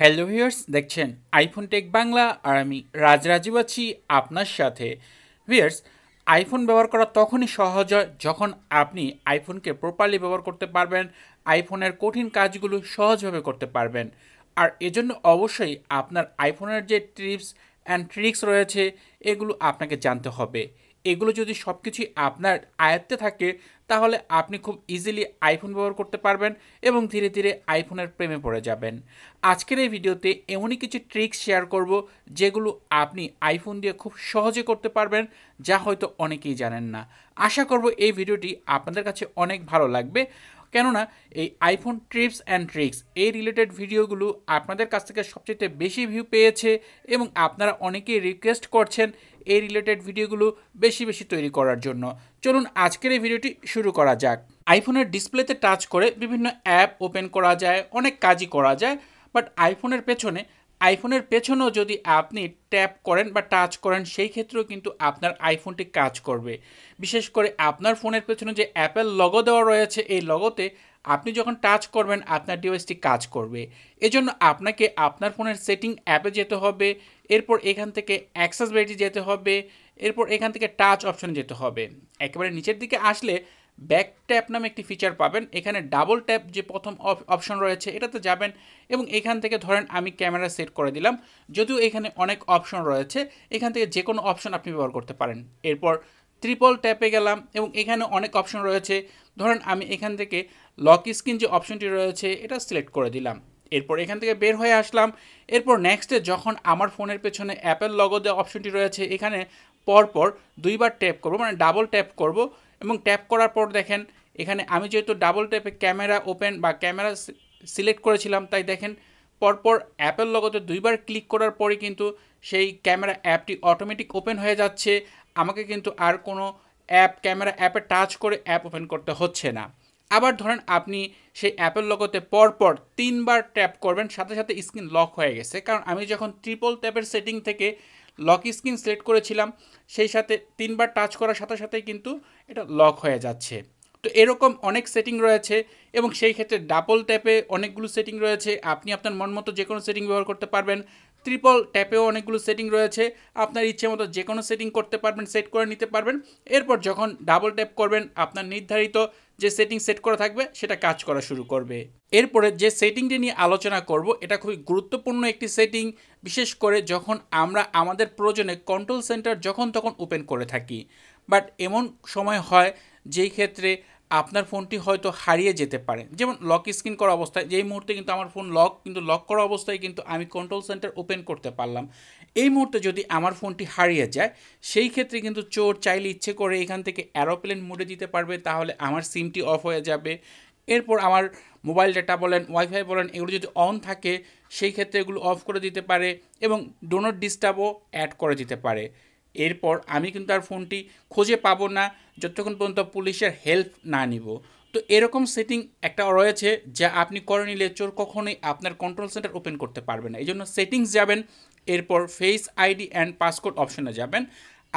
Hello viewers, দেখছেন iPhone take Bangla আর আমি রাজরাজীব আছি আপনার সাথে। ভিউয়ার্স, আইফোন ব্যবহার করা তখনই সহজ হয় যখন আপনি আইফোনকে প্রপারলি ব্যবহার করতে পারবেন, আইফোনের কঠিন কাজগুলো সহজভাবে করতে পারবেন। আর এজন্য অবশ্যই আপনার আইফোনের যে টিপস অ্যান্ড ট্রিক্স রয়েছে এগুলো আপনাকে জানতে হবে। এগুলো যদি সব কিছুই আপনার আয়ত্তে থাকে তাহলে আপনি খুব ইজিলি আইফোন ব্যবহার করতে পারবেন এবং ধীরে ধীরে আইফোনের প্রেমে পড়ে যাবেন। আজকের এই ভিডিওতে এমনই কিছু ট্রিক্স শেয়ার করব যেগুলো আপনি আইফোন দিয়ে খুব সহজে করতে পারবেন, যা হয়তো অনেকেই জানেন না। আশা করব এই ভিডিওটি আপনাদের কাছে অনেক ভালো লাগবে, কেননা এই আইফোন টিপস অ্যান্ড ট্রিক্স এই রিলেটেড ভিডিওগুলো আপনাদের কাছ থেকে সবচেয়ে বেশি ভিউ পেয়েছে এবং আপনারা অনেকেই রিকোয়েস্ট করছেন এই রিলেটেড ভিডিওগুলো বেশি বেশি তৈরি করার জন্য। চলুন আজকের এই ভিডিওটি শুরু করা যাক। আইফোনের ডিসপ্লেতে টাচ করে বিভিন্ন অ্যাপ ওপেন করা যায়, অনেক কাজই করা যায়, বাট আইফোনের পেছনেও যদি আপনি ট্যাপ করেন বা টাচ করেন সেই ক্ষেত্রেও কিন্তু আপনার আইফোনটি কাজ করবে। বিশেষ করে আপনার ফোনের পেছনে যে অ্যাপেল লগো দেওয়া রয়েছে এই লগোতে আপনি যখন টাচ করবেন আপনার ডিভাইসটি কাজ করবে। এজন্য আপনাকে আপনার ফোনের সেটিং অ্যাপে যেতে হবে, এরপর এখান থেকে অ্যাক্সেসিবিলিটি যেতে হবে, এরপর এখান থেকে টাচ অপশনে যেতে হবে। একেবারে নিচের দিকে আসলে ব্যাক ট্যাপ নামে একটি ফিচার পাবেন। এখানে ডাবল ট্যাপ যে প্রথম অপশন রয়েছে এটাতে যাবেন এবং এখান থেকে ধরেন আমি ক্যামেরা সেট করে দিলাম। যদিও এখানে অনেক অপশন রয়েছে, এখান থেকে যে কোনো অপশন আপনি ব্যবহার করতে পারেন। এরপর ট্রিপল ট্যাপে গেলাম এবং এখানে অনেক অপশন রয়েছে। ধরেন আমি এখান থেকে লক স্ক্রিন যে অপশনটি রয়েছে এটা সিলেক্ট করে দিলাম। এরপর এখান থেকে বের হয়ে আসলাম। এরপর নেক্সটে যখন আমার ফোনের পেছনে অ্যাপেল লগো দেওয়া অপশনটি রয়েছে এখানে পরপর দুইবার ট্যাপ করব, মানে ডাবল ট্যাপ করব এবং ট্যাপ করার পর দেখেন এখানে আমি যেহেতু ডাবল ট্যাপে ক্যামেরা ওপেন বা ক্যামেরা সিলেক্ট করেছিলাম তাই দেখেন পরপর অ্যাপেল লগোতে দুইবার ক্লিক করার পরে কিন্তু সেই ক্যামেরা অ্যাপটি অটোমেটিক ওপেন হয়ে যাচ্ছে। আমাকে কিন্তু আর কোনো ক্যামেরা অ্যাপে টাচ করে অ্যাপ ওপেন করতে হচ্ছে না। আবার ধরেন আপনি সেই অ্যাপেল লগোতে পরপর 3বার ট্যাপ করবেন, সাথে সাথে স্ক্রিন লক হয়ে গেছে, কারণ আমি যখন ট্রিপল ট্যাপের সেটিং থেকে লক স্ক্রিন সিলেক্ট করেছিলাম সেই সাথে 3বার টাচ করার সাথে সাথেই কিন্তু এটা লক হয়ে যাচ্ছে। তো এরকম অনেক সেটিং রয়েছে এবং সেই ক্ষেত্রে ডাবল ট্যাপে অনেকগুলো সেটিং রয়েছে, আপনি আপনার মন মতো যে কোনো সেটিং ব্যবহার করতে পারবেন। ট্রিপল ট্যাপেও অনেকগুলো সেটিং রয়েছে, আপনার ইচ্ছে মতো যে কোনো সেটিং করতে পারবেন, সেট করে নিতে পারবেন। এরপর যখন ডাবল ট্যাপ করবেন আপনার নির্ধারিত যে সেটিং সেট করা থাকবে সেটা কাজ করা শুরু করবে। এরপরে যে সেটিংটি নিয়ে আলোচনা করব এটা খুবই গুরুত্বপূর্ণ একটি সেটিং, বিশেষ করে যখন আমরা আমাদের প্রয়োজনে কন্ট্রোল সেন্টার যখন তখন ওপেন করে থাকি, বাট এমন সময় হয় যেই ক্ষেত্রে আপনার ফোনটি হয়তো হারিয়ে যেতে পারে। যেমন লক স্ক্রিন করা অবস্থায় যেই মুহূর্তে কিন্তু আমার ফোন লক করা অবস্থায় কিন্তু আমি কন্ট্রোল সেন্টার ওপেন করতে পারলাম, এই মুহূর্তে যদি আমার ফোনটি হারিয়ে যায় সেই ক্ষেত্রে কিন্তু চোর চাইলে ইচ্ছে করে এখান থেকে এরোপ্লেন মোডে দিতে পারবে, তাহলে আমার সিমটি অফ হয়ে যাবে। এরপর আমার মোবাইল ডেটা বলেন, ওয়াইফাই বলেন, এগুলো যদি অন থাকে সেই ক্ষেত্রে এগুলো অফ করে দিতে পারে এবং ডো নট ডিস্টার্বও অ্যাড করে দিতে পারে। এরপর আমি কিন্তু আর ফোনটি খুঁজে পাবো না যতক্ষণ পর্যন্ত পুলিশের হেল্প না নিব। তো এরকম সেটিং একটা রয়েছে যা আপনি করে নিলে চোর কখনোই আপনার কন্ট্রোল সেন্টার ওপেন করতে পারবে না। এই জন্য সেটিংস যাবেন, এরপর ফেস আইডি অ্যান্ড পাসকোড অপশনে যাবেন,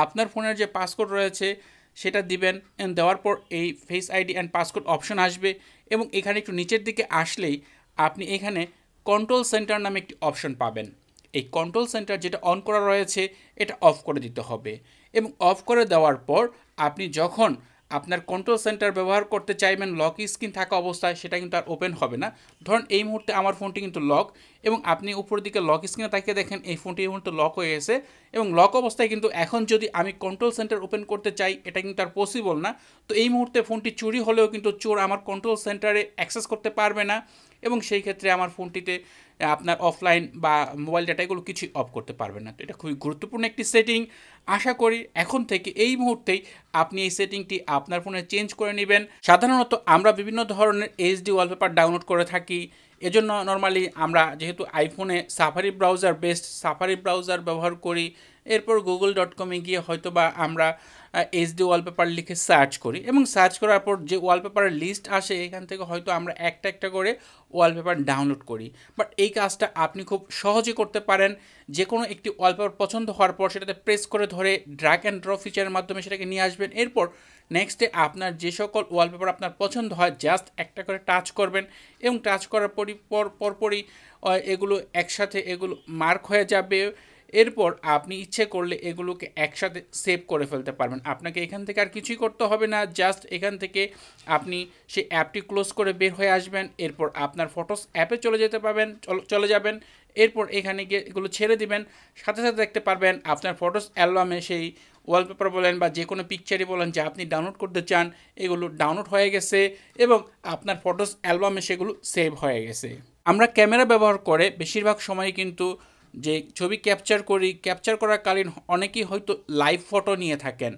আপনার ফোনের যে পাসকোড রয়েছে সেটা দিবেন, দেওয়ার পর এই face ID and passcode option আসবে এবং এখানে একটু নিচের দিকে আসলেই আপনি এখানে কন্ট্রোল সেন্টার নামে একটি অপশন পাবেন। এই কন্ট্রোল সেন্টার যেটা অন করা রয়েছে এটা অফ করে দিতে হবে এবং অফ করে দেওয়ার পর আপনি যখন আপনার কন্ট্রোল সেন্টার ব্যবহার করতে চাইবেন লক স্ক্রিন থাকা অবস্থায় সেটা কিন্তু আর ওপেন হবে না। ধরুন এই মুহূর্তে আমার ফোনটি কিন্তু লক এবং আপনি উপরের দিকে লক স্ক্রিনে তাকিয়ে দেখেন এই ফোনটি এই মুহূর্তে লক হয়ে গেছে এবং লক অবস্থায় কিন্তু এখন যদি আমি কন্ট্রোল সেন্টার ওপেন করতে চাই এটা কিন্তু আর পসিবল না। তো এই মুহূর্তে ফোনটি চুরি হলেও কিন্তু চোর আমার কন্ট্রোল সেন্টারে অ্যাক্সেস করতে পারবে না এবং সেই ক্ষেত্রে আমার ফোনটিতে আপনার অফলাইন বা মোবাইল ডাটা এগুলো কিছুই অফ করতে পারবেন না। তো এটা খুবই গুরুত্বপূর্ণ একটি সেটিং। আশা করি এখন থেকে এই মুহূর্তেই আপনি এই সেটিংটি আপনার ফোনে চেঞ্জ করে নেবেন। সাধারণত আমরা বিভিন্ন ধরনের এইচডি ওয়ালপেপার ডাউনলোড করে থাকি, এজন্য নর্মালি আমরা যেহেতু আইফোনে সাফারি ব্রাউজার ব্যবহার করি, এরপর google.com গিয়ে হয়তো বা আমরা এইচডি ওয়ালপেপার লিখে সার্চ করি এবং সার্চ করার পর যে ওয়ালপেপারের লিস্ট আসে এখান থেকে হয়তো আমরা একটা একটা করে ওয়ালপেপার ডাউনলোড করি। বাট এই কাজটা আপনি খুব সহজে করতে পারেন। যে কোনো একটি ওয়ালপেপার পছন্দ হওয়ার পর সেটাতে প্রেস করে ধরে ড্র্যাগ অ্যান্ড ড্রপ ফিচারের মাধ্যমে সেটাকে নিয়ে আসবেন। এরপর নেক্সটে আপনার যে সকল ওয়ালপেপার আপনার পছন্দ হয় জাস্ট একটা করে টাচ করবেন এবং টাচ করার পরপরই এগুলো একসাথে এগুলো মার্ক হয়ে যাবে। এরপর আপনি ইচ্ছে করলে এগুলোকে একসাথে সেভ করে ফেলতে পারবেন। আপনাকে এখান থেকে আর কিছুই করতে হবে না, জাস্ট এখান থেকে আপনি সেই অ্যাপটি ক্লোজ করে বের হয়ে আসবেন। এরপর আপনার ফটোস অ্যাপে চলে যাবেন। এরপর এখানে গিয়ে এগুলো ছেড়ে দিবেন, সাথে সাথে দেখতে পারবেন আপনার ফটোস অ্যালবামে সেই ওয়ালপেপার বলেন বা যে কোনো পিকচারই বলেন যে আপনি ডাউনলোড করতে চান এগুলো ডাউনলোড হয়ে গেছে এবং আপনার ফটোস অ্যালবামে সেগুলো সেভ হয়ে গেছে। আমরা ক্যামেরা ব্যবহার করে বেশিরভাগ সময় কিন্তু যে ছবি ক্যাপচার করাকালীন অনেকেই হয়তো লাইভ ফটো নিয়ে থাকেন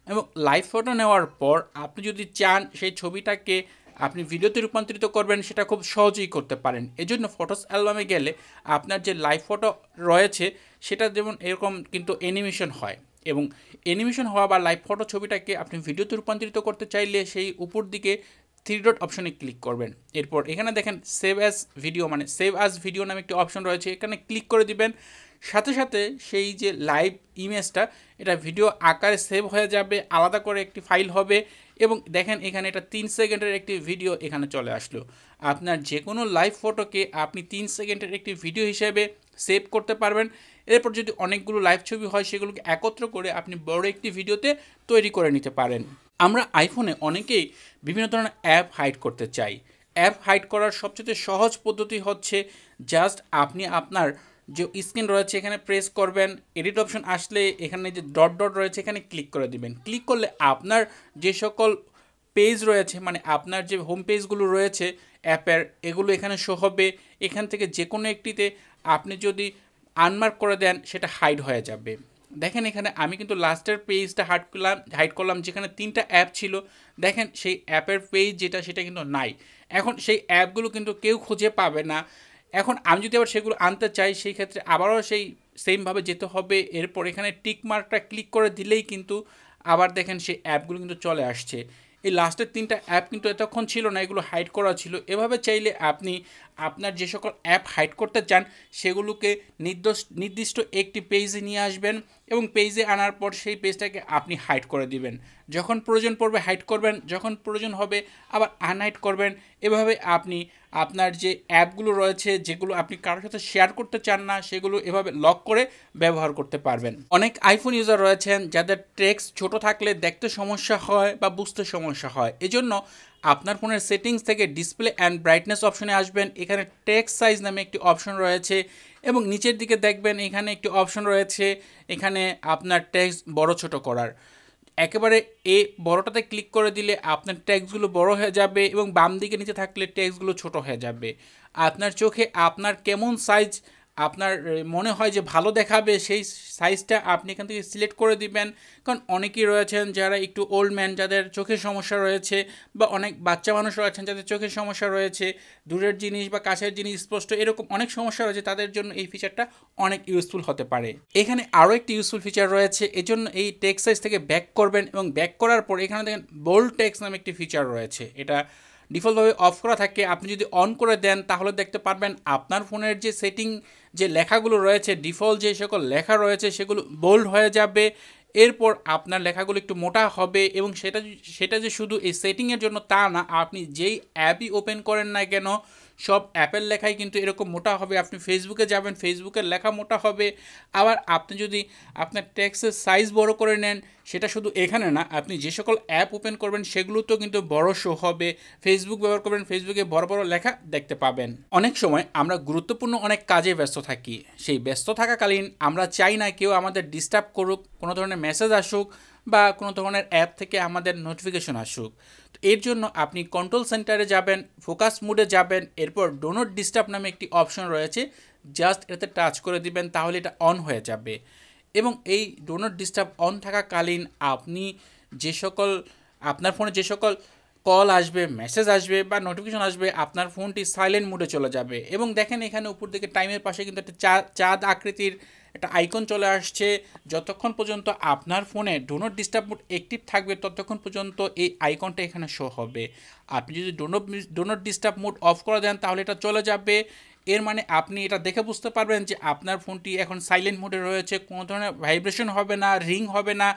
এবং লাইভ ফটো নেওয়ার পর আপনি যদি চান সেই ছবিটাকে আপনি ভিডিওতে রূপান্তরিত করবেন সেটা খুব সহজেই করতে পারেন। এজন্য ফটোস অ্যালবামে গেলে আপনার যে লাইভ ফটো রয়েছে সেটা যেমন এরকম কিন্তু অ্যানিমেশন হয় এবং অ্যানিমেশন হওয়া বা লাইভ ফটো ছবিটাকে আপনি ভিডিওতে রূপান্তরিত করতে চাইলে সেই উপর দিকে 3 ডট অপশনে ক্লিক করবেন। এরপর এখানে দেখেন সেভ অ্যাজ ভিডিও নামে একটি অপশন রয়েছে, এখানে ক্লিক করে দিবেন। সাথে সাথে সেই যে লাইভ ইমেজটা এটা ভিডিও আকারে সেভ হয়ে যাবে, আলাদা করে একটি ফাইল হবে এবং দেখেন এখানে এটা 3 সেকেন্ডের একটি ভিডিও এখানে চলে আসলো। আপনার যে কোনো লাইভ ফটোকে আপনি 3 সেকেন্ডের একটি ভিডিও হিসেবে সেভ করতে পারবেন। এরপর যদি অনেকগুলো লাইভ ছবি হয় সেগুলোকে একত্র করে আপনি বড় একটি ভিডিওতে তৈরি করে নিতে পারেন। আমরা আইফোনে অনেকেই বিভিন্ন ধরনের অ্যাপ হাইড করতে চাই। অ্যাপ হাইড করার সবচেয়ে সহজ পদ্ধতি হচ্ছে জাস্ট আপনি আপনার যে স্ক্রিন রয়েছে এখানে প্রেস করবেন, এডিট অপশন আসলে এখানে যে ডট ডট রয়েছে এখানে ক্লিক করে দিবেন। ক্লিক করলে আপনার যে সকল পেজ রয়েছে আপনার যে হোম পেজগুলো রয়েছে অ্যাপের এগুলো এখানে শো হবে। এখান থেকে যে কোনো একটিতে আপনি যদি আনমার্ক করে দেন সেটা হাইড হয়ে যাবে। দেখেন এখানে আমি কিন্তু লাস্টের পেজটা হাইড করলাম যেখানে 3টা অ্যাপ ছিল। দেখেন সেই অ্যাপের পেজ যেটা সেটা কিন্তু নাই। এখন সেই অ্যাপগুলো কিন্তু কেউ খুঁজে পাবে না। এখন আমি যদি আবার সেগুলো আনতে চাই সেই ক্ষেত্রে আবারও সেই সেমভাবে যেতে হবে। এরপর এখানে টিক মার্কটা ক্লিক করে দিলেই কিন্তু আবার দেখেন সেই অ্যাপগুলো কিন্তু চলে আসছে। এই লাস্টের 3টা অ্যাপ কিন্তু এতক্ষণ ছিল না, এগুলো হাইড করা ছিল। এভাবে চাইলে আপনি আপনার যে সকল অ্যাপ হাইড করতে চান সেগুলোকে নির্দিষ্ট একটি পেজে নিয়ে আসবেন এবং পেজে আনার পর সেই পেজটাকে আপনি হাইড করে দিবেন। যখন প্রয়োজন পড়বে হাইড করবেন, যখন প্রয়োজন হবে আবার আনহাইড করবেন। এভাবে আপনি আপনার যে অ্যাপগুলো রয়েছে যেগুলো আপনি কারোর সাথে শেয়ার করতে চান না সেগুলো এভাবে লক করে ব্যবহার করতে পারবেন। অনেক আইফোন ইউজার রয়েছেন যাদের টেক্সট ছোট থাকলে দেখতে সমস্যা হয় বা বুঝতে সমস্যা হয়। এজন্য আপনার ফোনের সেটিংস থেকে ডিসপ্লে অ্যান্ড ব্রাইটনেস অপশনে আসবেন। এখানে টেক্সট সাইজ নামে একটি অপশন রয়েছে এবং নিচের দিকে দেখবেন এখানে একটি অপশন রয়েছে এখানে আপনার টেক্সট বড় ছোট করার। একেবারে বড়টাতে ক্লিক করে দিলে আপনার টেক্সটগুলো বড় হয়ে যাবে এবং বাম দিকে নিচে থাকলে টেক্সটগুলো ছোট হয়ে যাবে। আপনার চোখে আপনার কেমন সাইজ আপনার মনে হয় যে ভালো দেখাবে সেই সাইজটা আপনি এখান থেকে সিলেক্ট করে দিবেন। কারণ অনেকেই রয়েছেন যারা একটু ওল্ড ম্যান যাদের চোখের সমস্যা রয়েছে বা অনেক বাচ্চা মানুষ রয়েছেন যাদের চোখের সমস্যা রয়েছে, দূরের জিনিস বা কাছের জিনিস স্পষ্ট এরকম অনেক সমস্যা রয়েছে, তাদের জন্য এই ফিচারটা অনেক ইউজফুল হতে পারে। এখানে আরও একটি ইউজফুল ফিচার রয়েছে, এজন্য এই টেক্সট সাইজ থেকে ব্যাক করবেন এবং ব্যাক করার পর এখানে দেখেন বোল্ড টেক্সট নামে একটি ফিচার রয়েছে। এটা ডিফল্টভাবে অফ করা থাকে, আপনি যদি অন করে দেন তাহলে দেখতে পারবেন আপনার ফোনের যে সেটিং যে লেখাগুলো রয়েছে ডিফল্ট যে সকল লেখা রয়েছে সেগুলো বোল্ড হয়ে যাবে। এরপর আপনার লেখাগুলো একটু মোটা হবে এবং সেটা যে শুধু এই সেটিংয়ের জন্য তা না, আপনি যেই অ্যাপই ওপেন করেন না কেন সব অ্যাপের লেখাই কিন্তু এরকম মোটা হবে। আপনি ফেসবুকে যাবেন, ফেসবুকের লেখা মোটা হবে। আবার আপনি যদি আপনার টেক্সটের সাইজ বড় করে নেন সেটা শুধু এখানে না, আপনি যে সকল অ্যাপ ওপেন করবেন সেগুলোতেও কিন্তু বড় শো হবে। ফেসবুক ব্যবহার করবেন, ফেসবুকে বড় বড় লেখা দেখতে পাবেন। অনেক সময় আমরা গুরুত্বপূর্ণ অনেক কাজে ব্যস্ত থাকি, সেই ব্যস্ত থাকাকালীন আমরা চাই না কেউ আমাদের ডিস্টার্ব করুক, কোনো ধরনের মেসেজ আসুক বা কোনো ধরনের অ্যাপ থেকে আমাদের নোটিফিকেশন আসুক। তো এর জন্য আপনি কন্ট্রোল সেন্টারে যাবেন, ফোকাস মুডে যাবেন, এরপর ডো নট ডিস্টার্ব নামে একটি অপশন রয়েছে, জাস্ট এটাতে টাচ করে দিবেন তাহলে এটা অন হয়ে যাবে। এবং এই ডো নট ডিস্টার্ব অন থাকাকালীন আপনি যে সকল আপনার ফোনে যে সকল কল আসবে, মেসেজ আসবে বা নোটিফিকেশন আসবে, আপনার ফোনটি সাইলেন্ট মোডে চলে যাবে। এবং দেখেন এখানে উপর দিকে টাইমের পাশে কিন্তু একটা চাঁদ আকৃতির একটা আইকন চলে আসছে। যতক্ষণ পর্যন্ত আপনার ফোনে do not disturb mode active থাকবে ততক্ষণ পর্যন্ত এই আইকনটা এখানে শো হবে। আপনি যদি do not disturb mode off করে দেন তাহলে এটা চলে যাবে। এর মানে আপনি এটা দেখে বুঝতে পারবেন যে আপনার ফোনটি এখন সাইলেন্ট মোডে রয়েছে, কোনো ধরনের ভাইব্রেশন হবে না, রিং হবে না।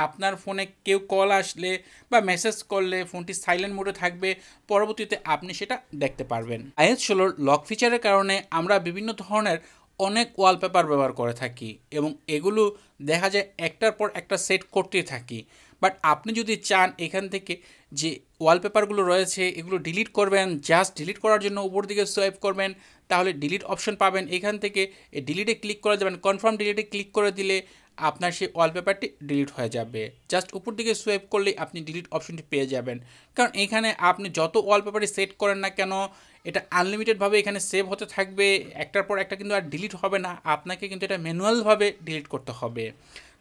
আপনার ফোনে কেউ কল আসলে বা মেসেজ করলে ফোনটি সাইলেন্ট মোডে থাকবে, পরবর্তীতে আপনি সেটা দেখতে পারবেন। iOS 16 লক ফিচারের কারণে আমরা বিভিন্ন ধরনের অনেক ওয়ালপেপার ব্যবহার করে থাকি এবং এগুলো দেখা যায় একটার পর একটা সেট করতেই থাকি। বাট আপনি যদি চান এখান থেকে যে ওয়ালপেপারগুলো রয়েছে এগুলো ডিলিট করবেন, জাস্ট ডিলিট করার জন্য উপর দিকে সোয়াইপ করবেন, তাহলে ডিলিট অপশন পাবেন। এখান থেকে ডিলিটে ক্লিক করে দেবেন, কনফার্ম ডিলিটে ক্লিক করে দিলে আপনার সেই ওয়ালপেপারটি ডিলিট হয়ে যাবে। জাস্ট উপর দিকে সোয়াইপ করলেই আপনি ডিলিট অপশনটি পেয়ে যাবেন। কারণ এখানে আপনি যত ওয়ালপেপারই সেট করেন না কেন এটা আনলিমিটেডভাবে এখানে সেভ হতে থাকবে, একটার পর একটা কিন্তু আর ডিলিট হবে না, আপনাকে কিন্তু এটা ম্যানুয়ালভাবে ডিলিট করতে হবে।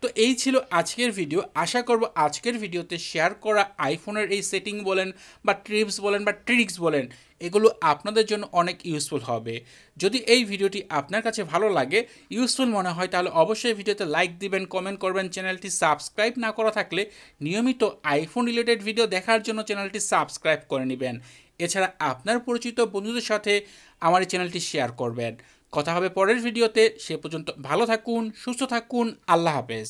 তো এই ছিল আজকের ভিডিও। আশা করব আজকের ভিডিওতে শেয়ার করা আইফোনের এই সেটিং বলেন বা টিপস বলেন বা ট্রিক্স বলেন এগুলো আপনাদের জন্য অনেক ইউজফুল হবে। যদি এই ভিডিওটি আপনার কাছে ভালো লাগে, ইউজফুল মনে হয়, তাহলে অবশ্যই ভিডিওতে লাইক দিবেন, কমেন্ট করবেন। চ্যানেলটি সাবস্ক্রাইব না করা থাকলে নিয়মিত আইফোন রিলেটেড ভিডিও দেখার জন্য চ্যানেলটি সাবস্ক্রাইব করে নেবেন। এছাড়া আপনার পরিচিত বন্ধুদের সাথে আমার এই চ্যানেলটি শেয়ার করবেন। কথা হবে পরের ভিডিওতে। সে পর্যন্ত ভালো থাকুন, সুস্থ থাকুন। আল্লাহ হাফেজ।